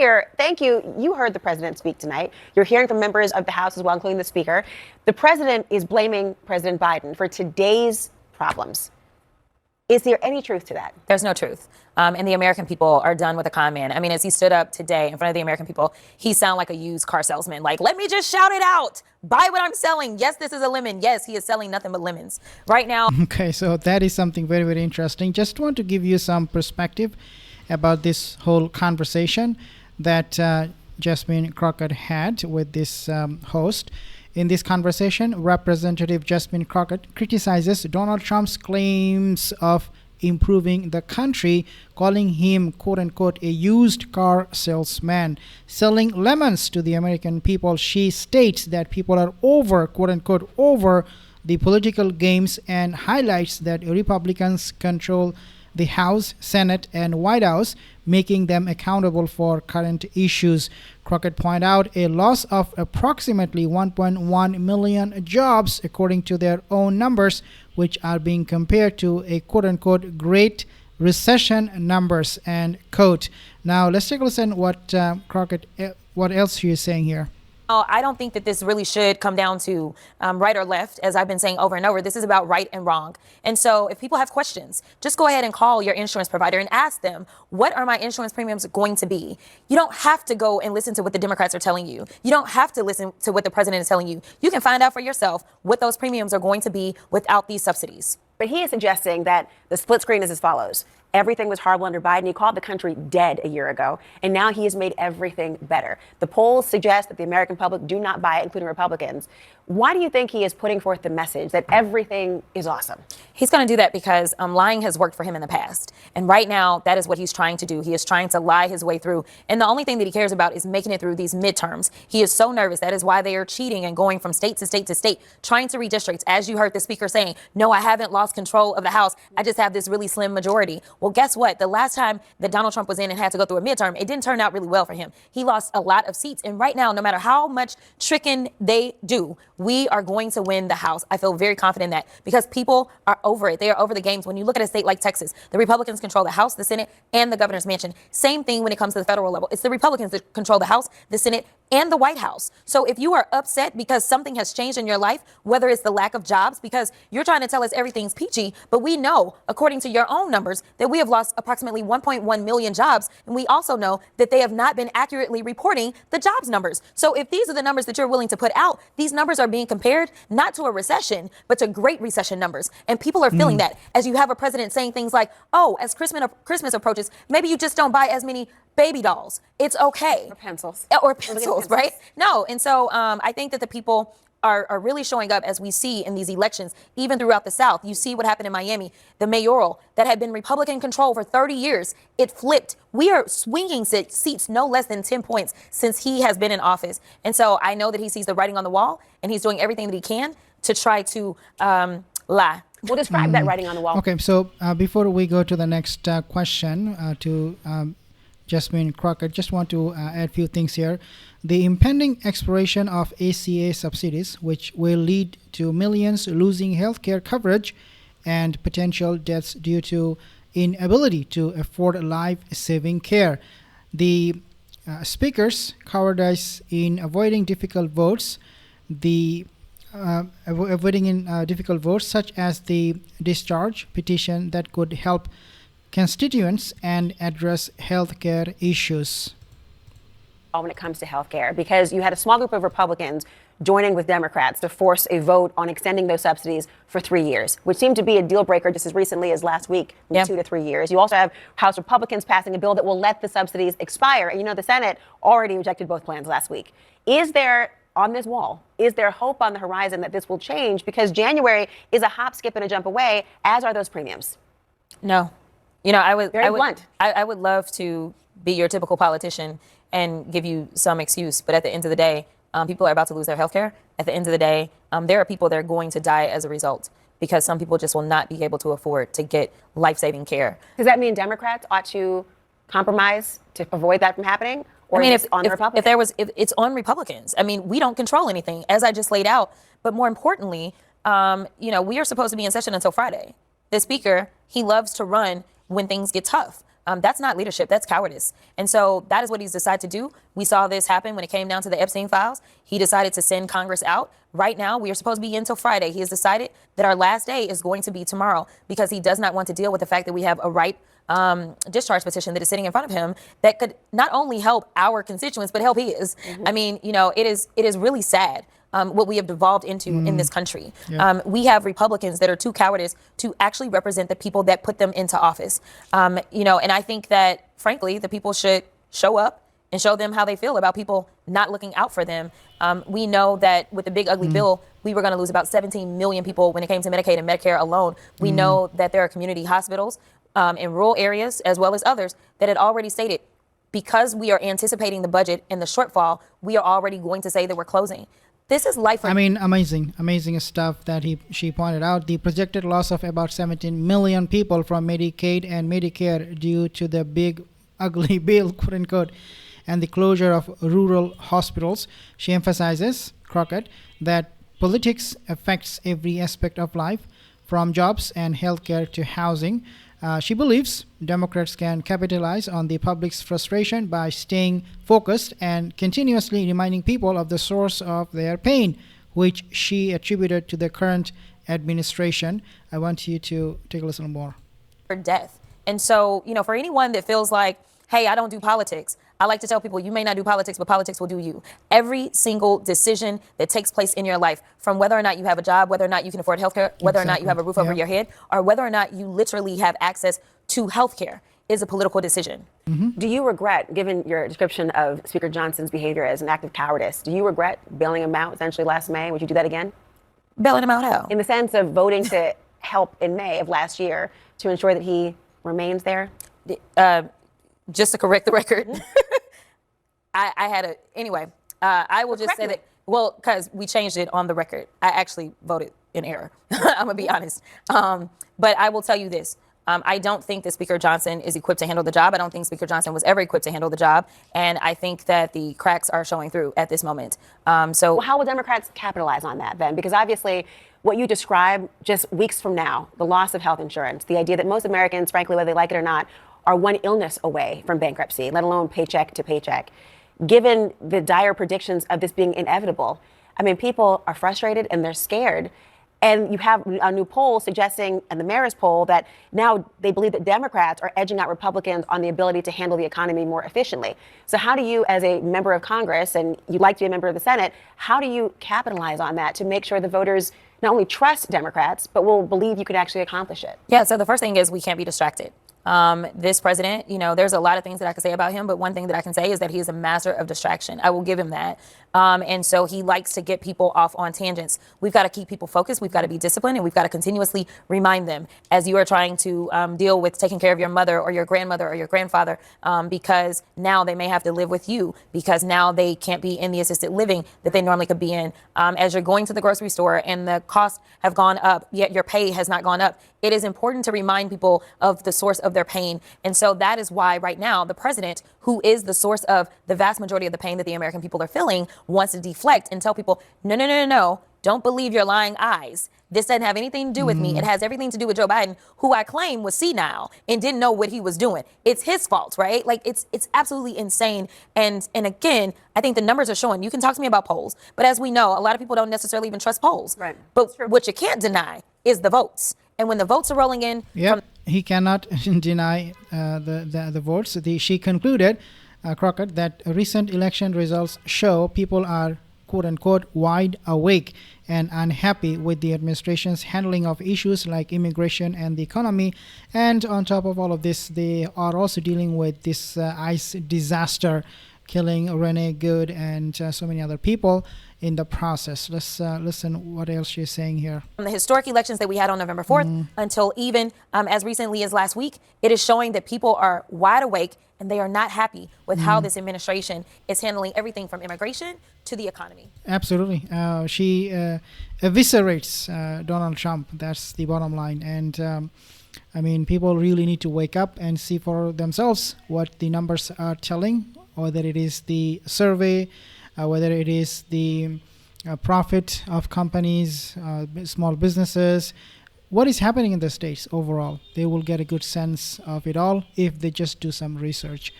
Here, thank you. You heard the president speak tonight. You're hearing from members of the House as well, including the Speaker. The president is blaming President Biden for today's problems. Is there any truth to that? There's no truth. And the American people are done with the con man. I mean, as he stood up today in front of the American people, he sounded like a used car salesman. Like, let me just shout it out. Buy what I'm selling. Yes, this is a lemon. Yes, he is selling nothing but lemons right now. Okay, so that is something very, very interesting. Just want to give you some perspective about this whole conversation that Jasmine Crockett had with this host. In this conversation, Representative Jasmine Crockett criticizes Donald Trump's claims of improving the country, calling him, quote-unquote, a used car salesman, selling lemons to the American people. She states that people are over, quote-unquote, over the political games, and highlights that Republicans control the House, Senate, and White House, making them accountable for current issues. Crockett pointed out a loss of approximately 1.1 million jobs, according to their own numbers, which are being compared to a quote-unquote Great Recession numbers, and quote. Now, let's take a listen what Crockett, what else she is saying here. I don't think that this really should come down to right or left, as I've been saying over and over. This is about right and wrong. And so if people have questions, just go ahead and call your insurance provider and ask them, what are my insurance premiums going to be? You don't have to go and listen to what the Democrats are telling you. You don't have to listen to what the president is telling you. You can find out for yourself what those premiums are going to be without these subsidies. But he is suggesting that the split screen is as follows. Everything was horrible under Biden. He called the country dead a year ago, and now he has made everything better. The polls suggest that the American public do not buy it, including Republicans. Why do you think he is putting forth the message that everything is awesome? He's going to do that because lying has worked for him in the past. And right now, that is what he's trying to do. He is trying to lie his way through. And the only thing that he cares about is making it through these midterms. He is so nervous. That is why they are cheating and going from state to state to state, trying to redistrict. As you heard the speaker saying, no, I haven't lost control of the House. I just have this really slim majority. Well, guess what? The last time that Donald Trump was in and had to go through a midterm, it didn't turn out really well for him. He lost a lot of seats. And right now, no matter how much tricking they do, we are going to win the House. I feel very confident in that because people are over it. They are over the games. When you look at a state like Texas, the Republicans control the House, the Senate, and the governor's mansion. Same thing when it comes to the federal level. It's the Republicans that control the House, the Senate, and the White House. So if you are upset because something has changed in your life, whether it's the lack of jobs, because you're trying to tell us everything's peachy, but we know, according to your own numbers, that we have lost approximately 1.1 million jobs. And we also know that they have not been accurately reporting the jobs numbers. So if these are the numbers that you're willing to put out, these numbers are being compared not to a recession, but to Great Recession numbers. And people are feeling that as you have a president saying things like, oh, as Christmas approaches, maybe you just don't buy as many baby dolls. It's okay. Or pencils. Or pencils, right? No. And so I think that the people are really showing up, as we see in these elections, even throughout the South. You see what happened in Miami, the mayoral that had been Republican control for 30 years. It flipped. We are swinging seats no less than 10 points since he has been in office. And so I know that he sees the writing on the wall, and he's doing everything that he can to try to lie. Well, describe that writing on the wall. Okay, so before we go to the next question to Jasmine Crockett, just want to add a few things here. The impending expiration of ACA subsidies, which will lead to millions losing health care coverage and potential deaths due to inability to afford life-saving care. The speaker's cowardice in avoiding difficult votes, such as the discharge petition that could help constituents and address healthcare issues. When it comes to healthcare, because you had a small group of Republicans joining with Democrats to force a vote on extending those subsidies for 3 years, which seemed to be a deal breaker just as recently as last week, 2 to 3 years. You also have House Republicans passing a bill that will let the subsidies expire. And you know, the Senate already rejected both plans last week. Is there, on this wall, is there hope on the horizon that this will change? Because January is a hop, skip, and a jump away, as are those premiums. No. You know, I would love to be your typical politician and give you some excuse. But at the end of the day, people are about to lose their health care. At the end of the day, there are people that are going to die as a result because some people just will not be able to afford to get life-saving care. Does that mean Democrats ought to compromise to avoid that from happening? Or if it's on Republicans. I mean, we don't control anything, as I just laid out. But more importantly, we are supposed to be in session until Friday. The speaker, he loves to run when things get tough. That's not leadership. That's cowardice. And so that is what he's decided to do. We saw this happen when it came down to the Epstein files. He decided to send Congress out. Right now, we are supposed to be in until Friday. He has decided that our last day is going to be tomorrow because he does not want to deal with the fact that we have a ripe discharge petition that is sitting in front of him that could not only help our constituents, but help his. I mean, it is really sad. What we have devolved into in this country. Yeah. We have Republicans that are too cowardice to actually represent the people that put them into office. And I think that, frankly, the people should show up and show them how they feel about people not looking out for them. We know that with the big ugly bill, we were going to lose about 17 million people when it came to Medicaid and Medicare alone. We know that there are community hospitals in rural areas as well as others that had already stated, because we are anticipating the budget and the shortfall, we are already going to say that we're closing. This is life. I mean, amazing stuff that she pointed out. The projected loss of about 17 million people from Medicaid and Medicare due to the big ugly bill, quote unquote, and the closure of rural hospitals. She emphasizes, Crockett, that politics affects every aspect of life, from jobs and healthcare to housing. She believes Democrats can capitalize on the public's frustration by staying focused and continuously reminding people of the source of their pain, which she attributed to the current administration. I want you to take a listen more. For death. And so, for anyone that feels like, hey, I don't do politics, I like to tell people, you may not do politics, but politics will do you. Every single decision that takes place in your life, from whether or not you have a job, whether or not you can afford healthcare, whether or not you have a roof over your head, or whether or not you literally have access to healthcare, is a political decision. Do you regret, given your description of Speaker Johnson's behavior as an act of cowardice, do you regret bailing him out essentially last May? Would you do that again? Bailing him out how? In the sense of voting to help in May of last year to ensure that he remains there? Just to correct the record, I will just say that, because we changed it on the record. I actually voted in error. I'm going to be honest. But I will tell you this. I don't think that Speaker Johnson is equipped to handle the job. I don't think Speaker Johnson was ever equipped to handle the job. And I think that the cracks are showing through at this moment. So how will Democrats capitalize on that then? Because obviously what you describe just weeks from now, the loss of health insurance, the idea that most Americans, frankly, whether they like it or not, are one illness away from bankruptcy, let alone paycheck to paycheck. Given the dire predictions of this being inevitable, I mean, people are frustrated and they're scared. And you have a new poll suggesting, and the mayor's poll, that now they believe that Democrats are edging out Republicans on the ability to handle the economy more efficiently. So how do you, as a member of Congress, and you'd like to be a member of the Senate, how do you capitalize on that to make sure the voters not only trust Democrats, but will believe you could actually accomplish it? Yeah, so the first thing is we can't be distracted. This president, there's a lot of things that I can say about him, but one thing that I can say is that he is a master of distraction. I will give him that. And so he likes to get people off on tangents. We've got to keep people focused. We've got to be disciplined, and we've got to continuously remind them as you are trying to deal with taking care of your mother or your grandmother or your grandfather, because now they may have to live with you, because now they can't be in the assisted living that they normally could be in. As you're going to the grocery store and the costs have gone up, yet your pay has not gone up, it is important to remind people of the source of their pain. And so that is why right now the president, who is the source of the vast majority of the pain that the American people are feeling, wants to deflect and tell people, no, don't believe your lying eyes. This doesn't have anything to do with me. It has everything to do with Joe Biden, who I claim was senile and didn't know what he was doing. It's his fault, right? Like, it's absolutely insane. And again, I think the numbers are showing. You can talk to me about polls, but as we know, a lot of people don't necessarily even trust polls. Right. But what you can't deny is the votes. And when the votes are rolling in, he cannot deny the votes. She concluded, Crockett, that recent election results show people are, quote unquote, wide awake and unhappy with the administration's handling of issues like immigration and the economy. And on top of all of this, they are also dealing with this ICE disaster, killing Renee Good and so many other people in the process. Let's listen what else she's saying here. From the historic elections that we had on November 4th until even as recently as last week, it is showing that people are wide awake and they are not happy with how this administration is handling everything from immigration to the economy. Absolutely. She eviscerates Donald Trump. That's the bottom line. And I mean, people really need to wake up and see for themselves what the numbers are telling, whether it is the survey, whether it is the profit of companies, small businesses, what is happening in the States overall. They will get a good sense of it all if they just do some research